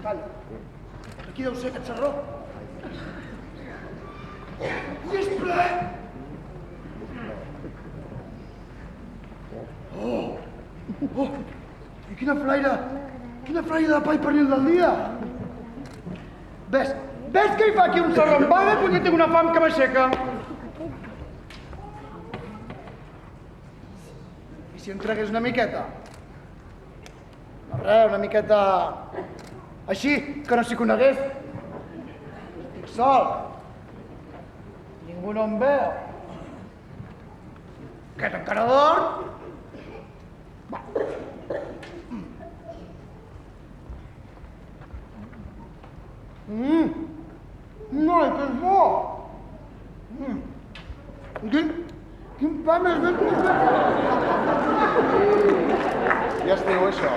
Calla. Aquí deu ser aquest serró. I és ple! Oh! I quina flaire de pa i pernil del dia! Ves què hi fa aquí un serrambada quan jo tinc una fam que m'aixeca? I si em tragués una miqueta? No res, una miqueta... així, que no s'hi conegués. Estic sol. Ningú no em veu. Aquest encara dorm? Va. Noi, que és bo! Quin pa més ben complet! Ja esteu, això.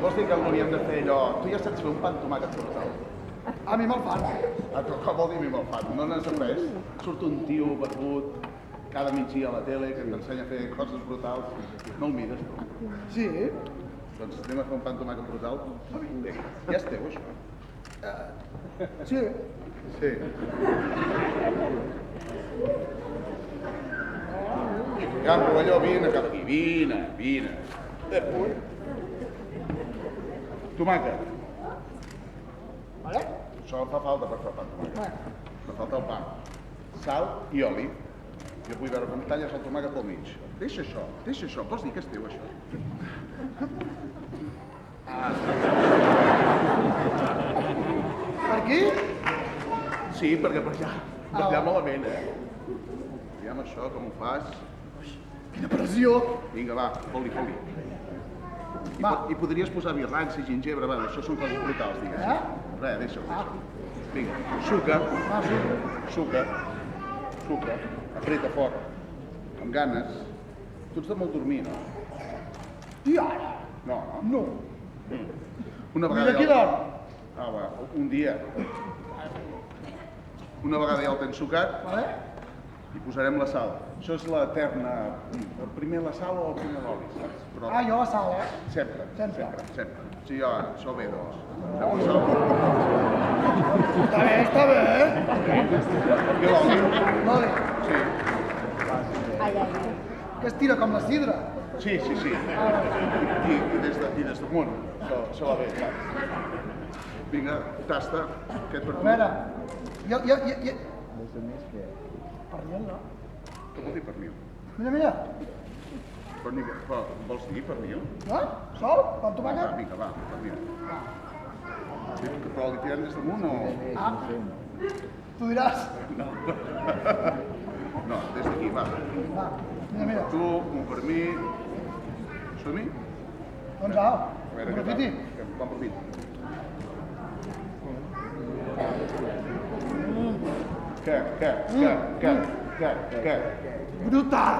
Vols dir que hauríem de fer allò... Tu ja saps fer un pa amb tomàquet brutal? A mi me'l fan. Com vol dir a mi me'l fan? No n'has après? Surt un tio barbut cada migdia a la tele que t'ensenya a fer coses brutals. No el mires, tu? Sí? Doncs anem a fer un pa amb tomàquet brutal? Vinga, ja esteu, això. Sí. Sí. Ja, Rovelló, vine cap aquí. Vine. Tomàquet. Vale? Això fa falta per fer el pa amb tomàquet. Fa falta el pa. Sal i oli. Jo vull veure com talles el tomàquet pel mig. Deixa això. Vols dir que és teu, això? Per aquí? Sí, perquè per allà malament, Aviam això, com ho fas? Quina pressió! Vinga, va, foli. Va. I podries posar birranci, gingebre, bueno, això són coses brutals, digues. Res, deixa-ho. Vinga, suca. Suca. Apreta fort. Amb ganes. Tu ets de molt dormir, no? I ara? No. No. Una Mira vegada qui dorm. va, un dia. Una vegada ja el tens sucat, Vale? i posarem la sal. Això és l'eterna... Primer la sal o el primer l'oli, saps? Però Jo la sal, sempre. Sí, això ve, doncs. Fem la sal. Està bé, I l'oli? L'oli. Sí. Que es tira com la sidra. Sí. I des damunt. Això va bé, saps? Vinga, tasta. Aquest per A tu. veure, jo... Pernil, no? Què vol dir pernil? Mira. Pernil, vols dir pernil? No? Sol? Amb tomàquet? Vinga, va, pernil. Però li tirem des damunt o...? Tu diràs. No, des d'aquí, va. Va, mira. Tu, un per mi... Som-hi? Doncs au, A veure, aprofiti. Bon profit. Què? Brutal!